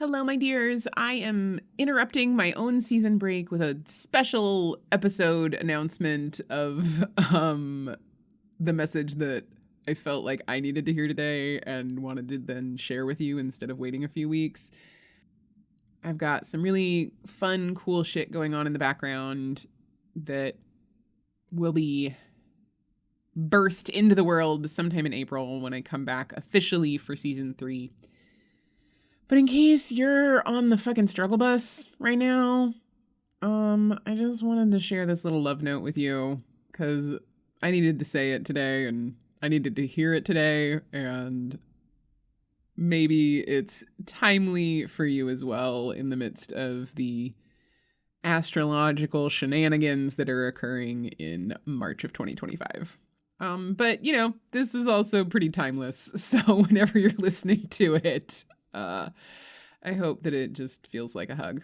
Hello, my dears. I am interrupting my own season break with a special episode announcement of the message that I felt like I needed to hear today and wanted to then share with you instead of waiting a few weeks. I've got some really fun, cool shit going on in the background that will be birthed into the world sometime in April when I come back officially for season 3. But in case you're on the fucking struggle bus right now, I just wanted to share this little love note with you because I needed to say it today and I needed to hear it today, and maybe it's timely for you as well in the midst of the astrological shenanigans that are occurring in March of 2025. But, you know, this is also pretty timeless, so whenever you're listening to it, I hope that it just feels like a hug.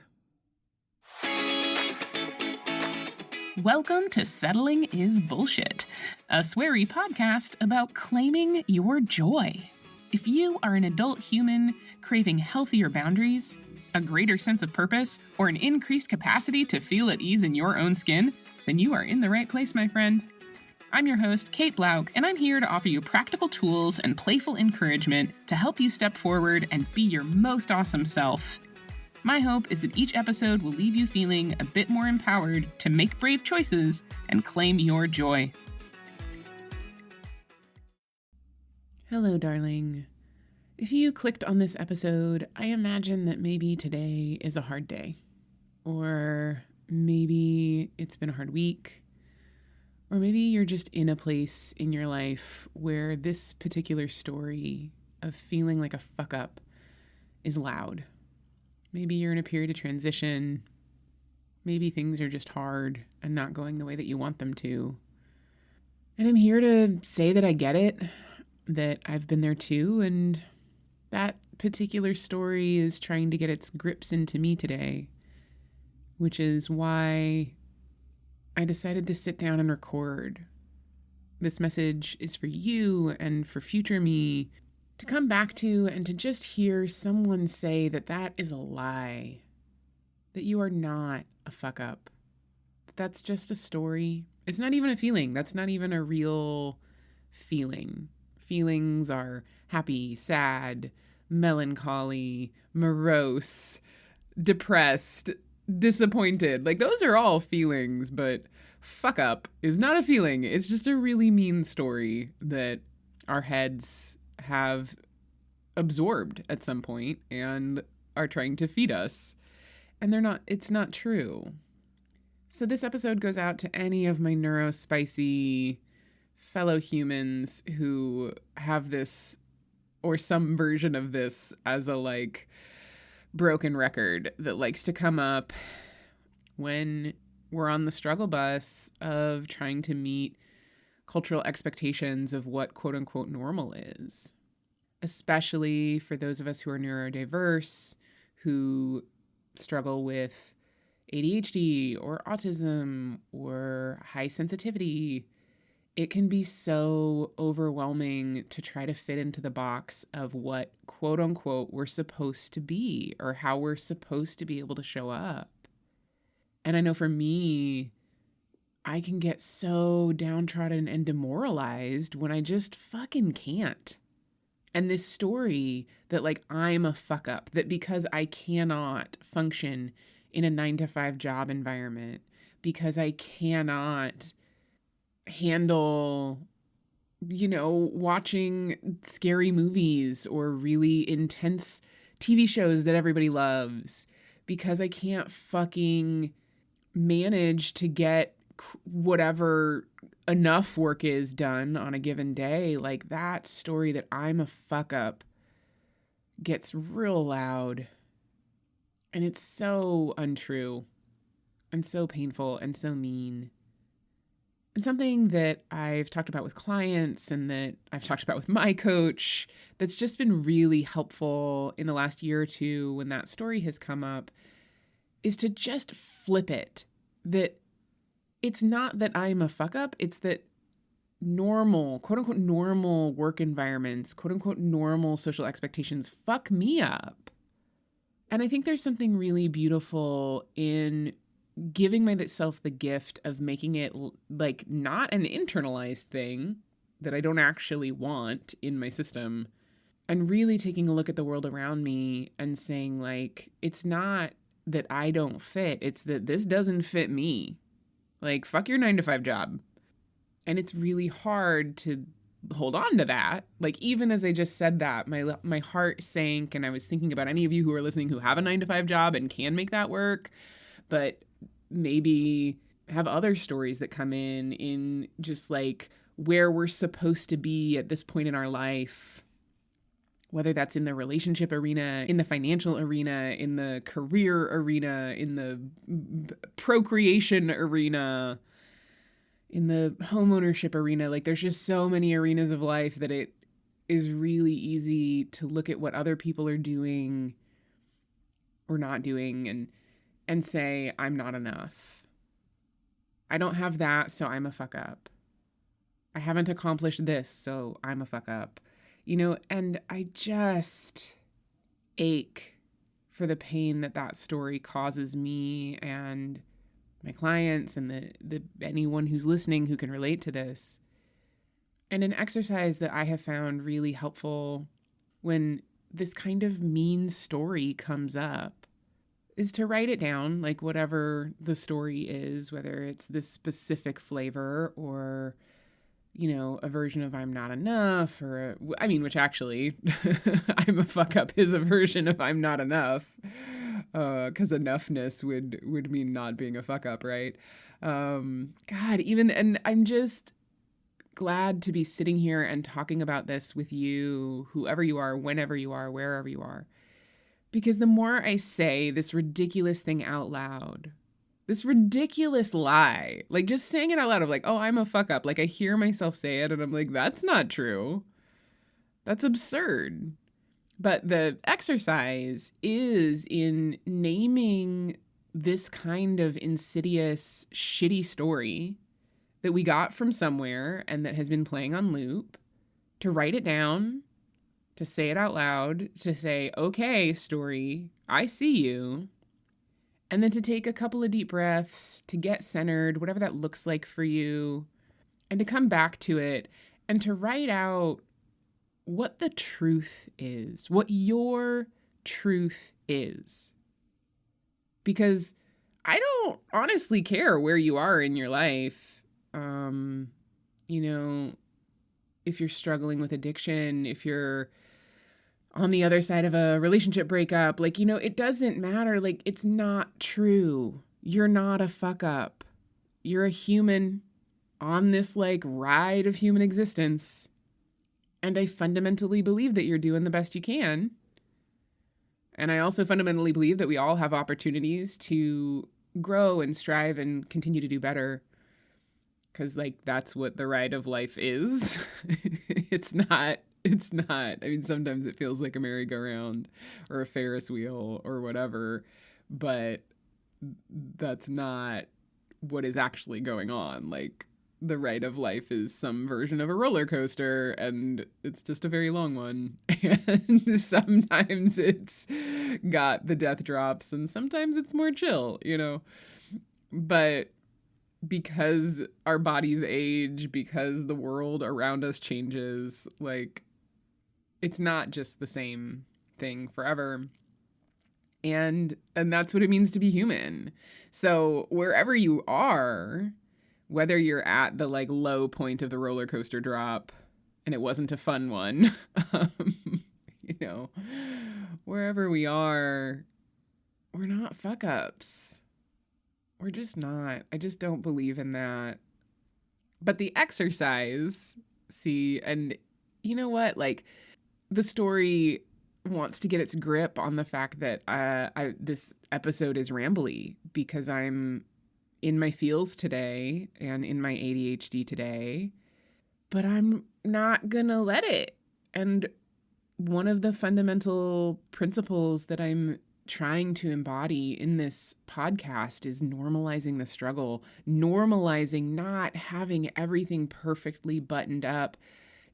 Welcome to Settling is Bullshit, a sweary podcast about claiming your joy. If you are an adult human craving healthier boundaries, a greater sense of purpose, or an increased capacity to feel at ease in your own skin, then you are in the right place, my friend. I'm your host, Kate Blauck, and I'm here to offer you practical tools and playful encouragement to help you step forward and be your most awesome self. My hope is that each episode will leave you feeling a bit more empowered to make brave choices and claim your joy. Hello, darling. If you clicked on this episode, I imagine that maybe today is a hard day. Or maybe it's been a hard week. Or maybe you're just in a place in your life where this particular story of feeling like a fuck up is loud. Maybe you're in a period of transition. Maybe things are just hard and not going the way that you want them to. And I'm here to say that I get it, that I've been there too, and that particular story is trying to get its grips into me today, which is why I decided to sit down and record. This message is for you and for future me to come back to and to just hear someone say that that is a lie, that you are not a fuck up, that's just a story. It's not even a feeling. That's not even a real feeling. Feelings are happy, sad, melancholy, morose, depressed, disappointed. Like, those are all feelings, but fuck up is not a feeling. It's just a really mean story that our heads have absorbed at some point and are trying to feed us. And it's not true. So this episode goes out to any of my NeuroSpicy fellow humans who have this or some version of this as a broken record that likes to come up when we're on the struggle bus of trying to meet cultural expectations of what quote unquote normal is, especially for those of us who are neurodiverse, who struggle with ADHD or autism or high sensitivity. It can be so overwhelming to try to fit into the box of what, quote unquote, we're supposed to be or how we're supposed to be able to show up. And I know for me, I can get so downtrodden and demoralized when I just fucking can't. And this story that I'm a fuck up, that because I cannot function in a 9-to-5 job environment, because I cannot handle, watching scary movies or really intense TV shows that everybody loves, because I can't fucking manage to get whatever enough work is done on a given day, that story that I'm a fuck up gets real loud. And it's so untrue and so painful and so mean. And something that I've talked about with clients and that I've talked about with my coach that's just been really helpful in the last year or two when that story has come up is to just flip it. That it's not that I'm a fuck up, it's that normal, quote unquote, normal work environments, quote unquote, normal social expectations fuck me up. And I think there's something really beautiful in giving myself the gift of making it like not an internalized thing that I don't actually want in my system, and really taking a look at the world around me and saying, like, it's not that I don't fit, it's that this doesn't fit me. Like, fuck your 9 to 5 job. And it's really hard to hold on to that. Like, even as I just said that, my heart sank, and I was thinking about any of you who are listening who have a 9 to 5 job and can make that work, but maybe have other stories that come in just like where we're supposed to be at this point in our life, whether that's in the relationship arena, in the financial arena, in the career arena, in the procreation arena, in the homeownership arena. Like, there's just so many arenas of life that it is really easy to look at what other people are doing or not doing and say, I'm not enough. I don't have that, so I'm a fuck up. I haven't accomplished this, so I'm a fuck up. And I just ache for the pain that story causes me and my clients and the anyone who's listening who can relate to this. And an exercise that I have found really helpful when this kind of mean story comes up is to write it down, like whatever the story is, whether it's this specific flavor or, a version of I'm not enough, or, which actually, I'm a fuck up is a version of I'm not enough, because enoughness would mean not being a fuck up, right? And I'm just glad to be sitting here and talking about this with you, whoever you are, whenever you are, wherever you are. Because the more I say this ridiculous thing out loud, this ridiculous lie, like just saying it out loud of like, oh, I'm a fuck up. Like, I hear myself say it and I'm like, that's not true. That's absurd. But the exercise is in naming this kind of insidious, shitty story that we got from somewhere and that has been playing on loop, to write it down, to say it out loud, to say, okay, story, I see you. And then to take a couple of deep breaths, to get centered, whatever that looks like for you, and to come back to it and to write out what the truth is, what your truth is. Because I don't honestly care where you are in your life. If you're struggling with addiction, if you're on the other side of a relationship breakup, it doesn't matter. Like, it's not true. You're not a fuck up. You're a human on this ride of human existence. And I fundamentally believe that you're doing the best you can. And I also fundamentally believe that we all have opportunities to grow and strive and continue to do better. Because that's what the ride of life is. It's not. Sometimes it feels like a merry-go-round or a Ferris wheel or whatever, but that's not what is actually going on. The ride of life is some version of a roller coaster, and it's just a very long one. And sometimes it's got the death drops, and sometimes it's more chill, But because our bodies age, because the world around us changes, it's not just the same thing forever. And that's what it means to be human. So wherever you are, whether you're at the low point of the roller coaster drop and it wasn't a fun one, wherever we are, we're not fuck ups. We're just not. I just don't believe in that. But the exercise, see, and you know what? The story wants to get its grip on the fact that this episode is rambly because I'm in my feels today and in my ADHD today, but I'm not gonna let it. And one of the fundamental principles that I'm trying to embody in this podcast is normalizing the struggle, normalizing not having everything perfectly buttoned up,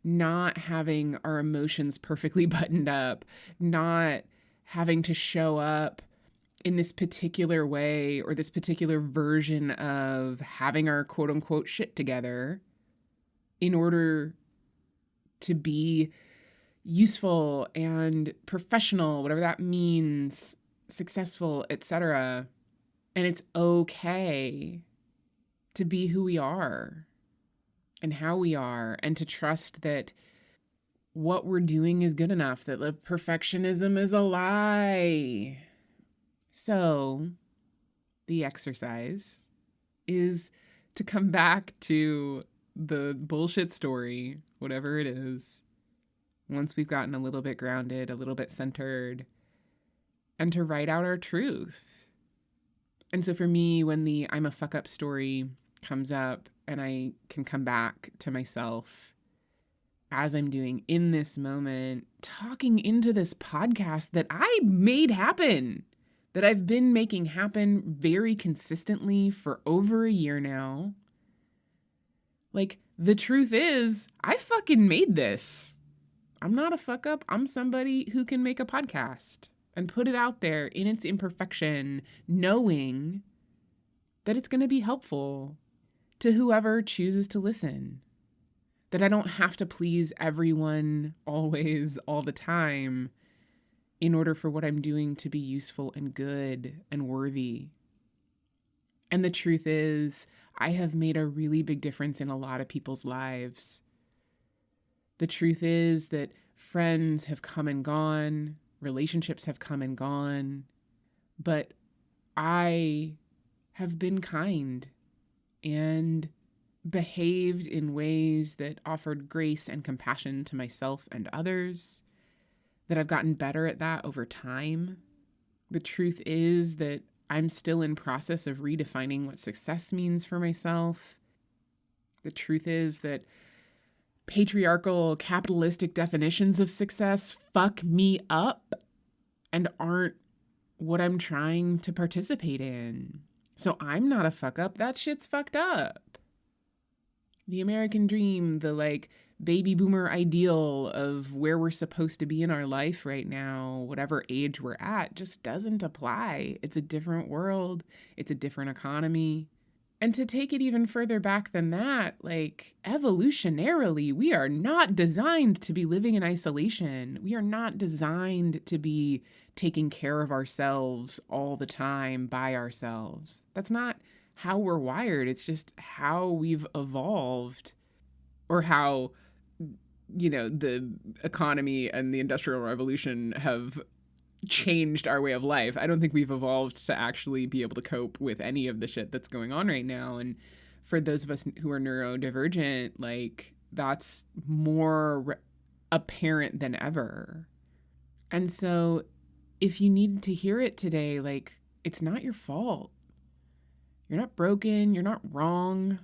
not having our emotions perfectly buttoned up, not having to show up in this particular way or this particular version of having our quote unquote shit together in order to be useful and professional, whatever that means, successful, etc. And it's okay to be who we are and how we are, and to trust that what we're doing is good enough, that the perfectionism is a lie. So the exercise is to come back to the bullshit story, whatever it is, once we've gotten a little bit grounded, a little bit centered, and to write out our truth. And so for me, when the I'm a fuck up story comes up and I can come back to myself as I'm doing in this moment, talking into this podcast that I made happen, that I've been making happen very consistently for over a year now. Like, the truth is, I fucking made this. I'm not a fuck up. I'm somebody who can make a podcast and put it out there in its imperfection, knowing that it's going to be helpful to whoever chooses to listen. That I don't have to please everyone always, all the time, in order for what I'm doing to be useful and good and worthy. And the truth is, I have made a really big difference in a lot of people's lives. The truth is that friends have come and gone, relationships have come and gone, but I have been kind and behaved in ways that offered grace and compassion to myself and others, that I've gotten better at that over time. The truth is that I'm still in process of redefining what success means for myself. The truth is that patriarchal, capitalistic definitions of success fuck me up and aren't what I'm trying to participate in. So I'm not a fuck up. That shit's fucked up. The American dream, the baby boomer ideal of where we're supposed to be in our life right now, whatever age we're at, just doesn't apply. It's a different world. It's a different economy. And to take it even further back than that, evolutionarily, we are not designed to be living in isolation. We are not designed to be taking care of ourselves all the time by ourselves. That's not how we're wired. It's just how we've evolved, or how, the economy and the Industrial Revolution have changed our way of life. I don't think we've evolved to actually be able to cope with any of the shit that's going on right now. And for those of us who are neurodivergent, that's more apparent than ever. And so if you need to hear it today, it's not your fault. You're not broken. You're not wrong.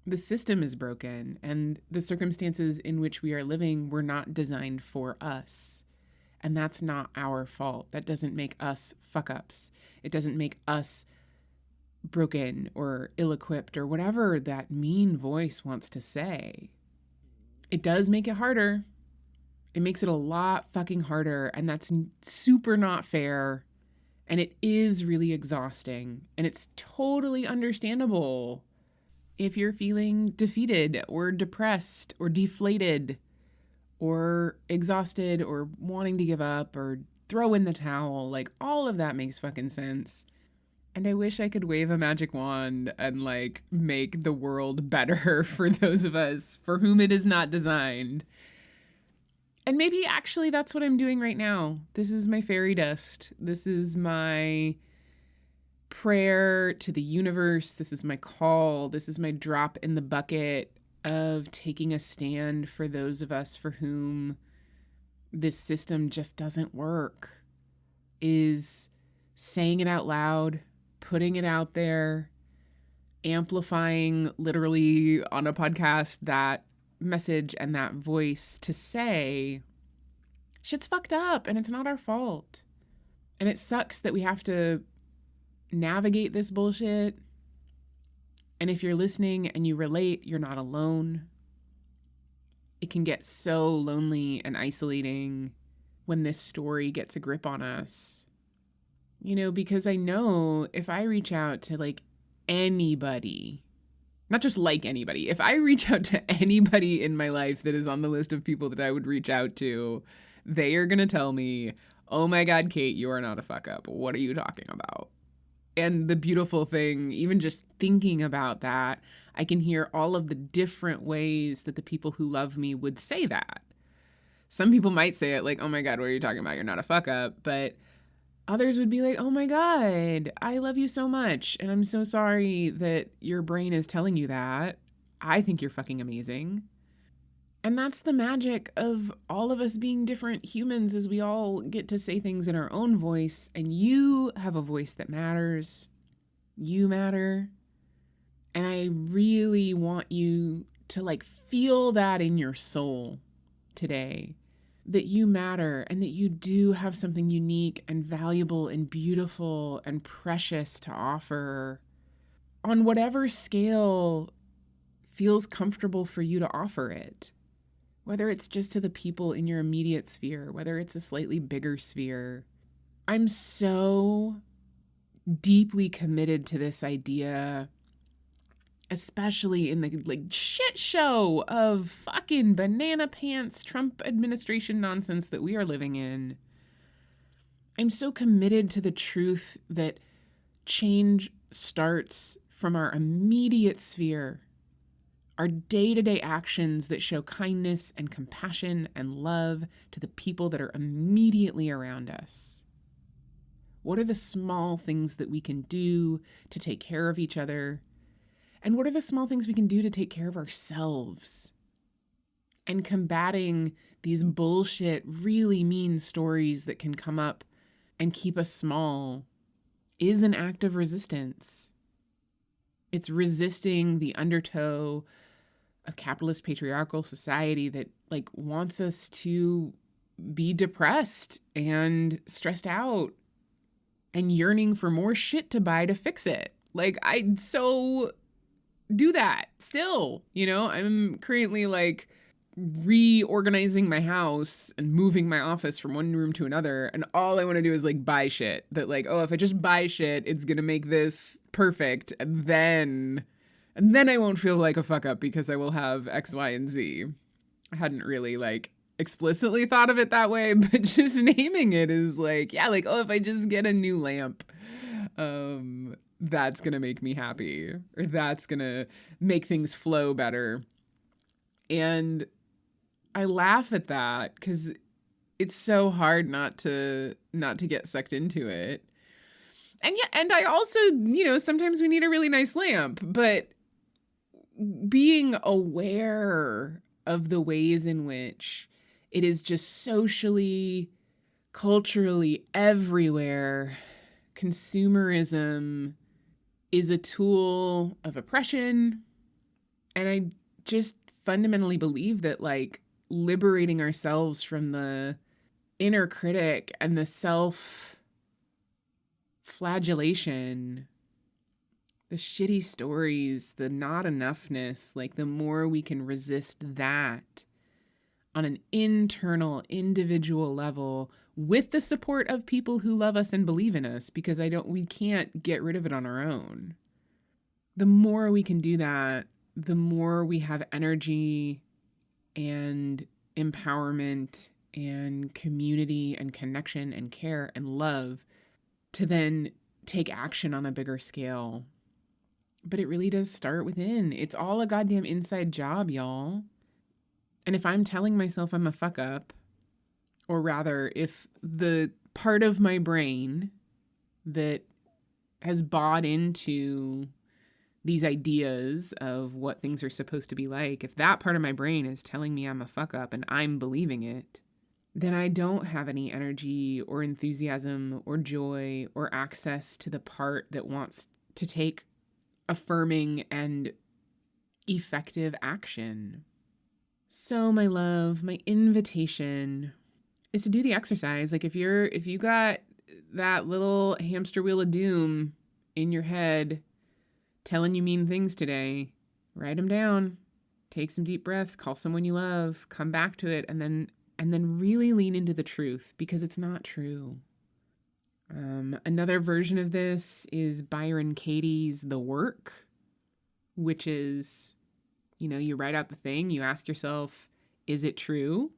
The system is broken, and the circumstances in which we are living were not designed for us. And that's not our fault. That doesn't make us fuck-ups. It doesn't make us broken or ill-equipped or whatever that mean voice wants to say. It does make it harder. It makes it a lot fucking harder, and that's super not fair. And it is really exhausting, and it's totally understandable if you're feeling defeated or depressed or deflated or exhausted or wanting to give up or throw in the towel. All of that makes fucking sense. And I wish I could wave a magic wand and make the world better for those of us for whom it is not designed. And maybe actually that's what I'm doing right now. This is my fairy dust. This is my prayer to the universe. This is my call. This is my drop in the bucket of taking a stand for those of us for whom this system just doesn't work. Is saying it out loud, putting it out there, amplifying literally on a podcast that message and that voice to say, shit's fucked up and it's not our fault. And it sucks that we have to navigate this bullshit. And if you're listening and you relate, you're not alone. It can get so lonely and isolating when this story gets a grip on us. Because I know if I reach out to like anybody, not just like anybody, if I reach out to anybody in my life that is on the list of people that I would reach out to, they are going to tell me, oh my God, Kate, you are not a fuck up. What are you talking about? And the beautiful thing, even just thinking about that, I can hear all of the different ways that the people who love me would say that. Some people might say it like, oh my God, what are you talking about? You're not a fuck up. But others would be like, oh my God, I love you so much. And I'm so sorry that your brain is telling you that. I think you're fucking amazing. And that's the magic of all of us being different humans, is we all get to say things in our own voice, and you have a voice that matters. You matter. And I really want you to like feel that in your soul today, that you matter and that you do have something unique and valuable and beautiful and precious to offer on whatever scale feels comfortable for you to offer it. Whether it's just to the people in your immediate sphere, whether it's a slightly bigger sphere. I'm so deeply committed to this idea, especially in the like shit show of fucking banana pants Trump administration nonsense that we are living in. I'm so committed to the truth that change starts from our immediate sphere. Our day-to-day actions that show kindness and compassion and love to the people that are immediately around us. What are the small things that we can do to take care of each other? And what are the small things we can do to take care of ourselves? And combating these bullshit, really mean stories that can come up and keep us small is an act of resistance. It's resisting the undertow of capitalist patriarchal society that like wants us to be depressed and stressed out and yearning for more shit to buy to fix it. Like I so do that still, I'm currently like reorganizing my house and moving my office from one room to another, and all I want to do is like buy shit that like, oh, if I just buy shit, it's gonna make this perfect, and then I won't feel like a fuck up because I will have X, Y, and Z. I hadn't really like explicitly thought of it that way, but just naming it is like, yeah, like, oh, if I just get a new lamp, that's gonna make me happy, or that's gonna make things flow better. And I laugh at that because it's so hard not to get sucked into it. And yeah, and I also, sometimes we need a really nice lamp, but being aware of the ways in which it is just socially, culturally, everywhere, consumerism is a tool of oppression. And I just fundamentally believe that like liberating ourselves from the inner critic and the self-flagellation, the shitty stories, the not enoughness, like the more we can resist that on an internal, individual level with the support of people who love us and believe in us, because we can't get rid of it on our own. The more we can do that, the more we have energy and empowerment and community and connection and care and love to then take action on a bigger scale. But it really does start within. It's all a goddamn inside job, y'all. And if I'm telling myself I'm a fuck up, or rather, if the part of my brain that has bought into these ideas of what things are supposed to be like, if that part of my brain is telling me I'm a fuck up and I'm believing it, then I don't have any energy or enthusiasm or joy or access to the part that wants to take affirming and effective action. So my love, my invitation is to do the exercise. Like if you got that little hamster wheel of doom in your head telling you mean things today, write them down, take some deep breaths, call someone you love, come back to it, and then and then really lean into the truth because it's not true. Another version of this is Byron Katie's The Work, which is, you write out the thing, you ask yourself, is it true?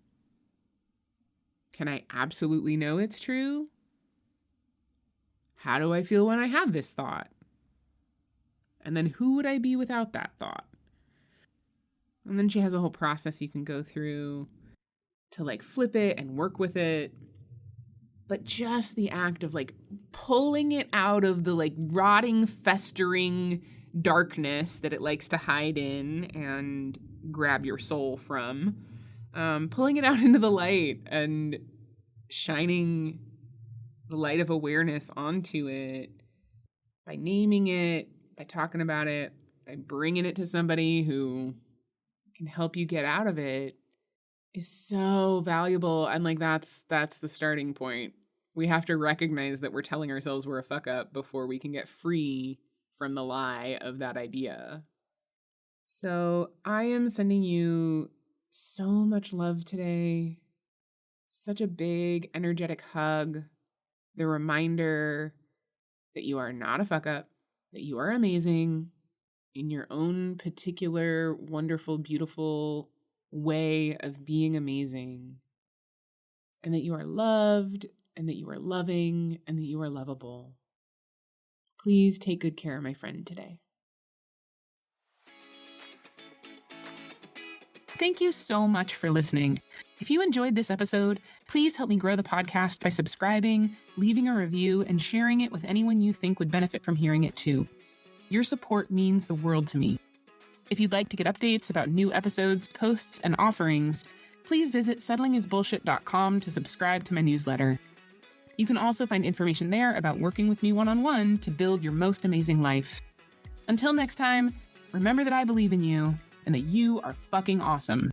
Can I absolutely know it's true? How do I feel when I have this thought? And then who would I be without that thought? And then she has a whole process you can go through to flip it and work with it. But just the act of pulling it out of the rotting, festering darkness that it likes to hide in and grab your soul from, pulling it out into the light and shining the light of awareness onto it by naming it, by talking about it, by bringing it to somebody who can help you get out of it is so valuable. And that's the starting point. We have to recognize that we're telling ourselves we're a fuck up before we can get free from the lie of that idea. So I am sending you so much love today. Such a big, energetic hug. The reminder that you are not a fuck up, that you are amazing in your own particular, wonderful, beautiful way of being amazing. And that you are loved, and that you are loving, and that you are lovable. Please take good care of my friend today. Thank you so much for listening. If you enjoyed this episode, please help me grow the podcast by subscribing, leaving a review, and sharing it with anyone you think would benefit from hearing it too. Your support means the world to me. If you'd like to get updates about new episodes, posts, and offerings, please visit settlingisbullshit.com to subscribe to my newsletter. You can also find information there about working with me one-on-one to build your most amazing life. Until next time, remember that I believe in you and that you are fucking awesome.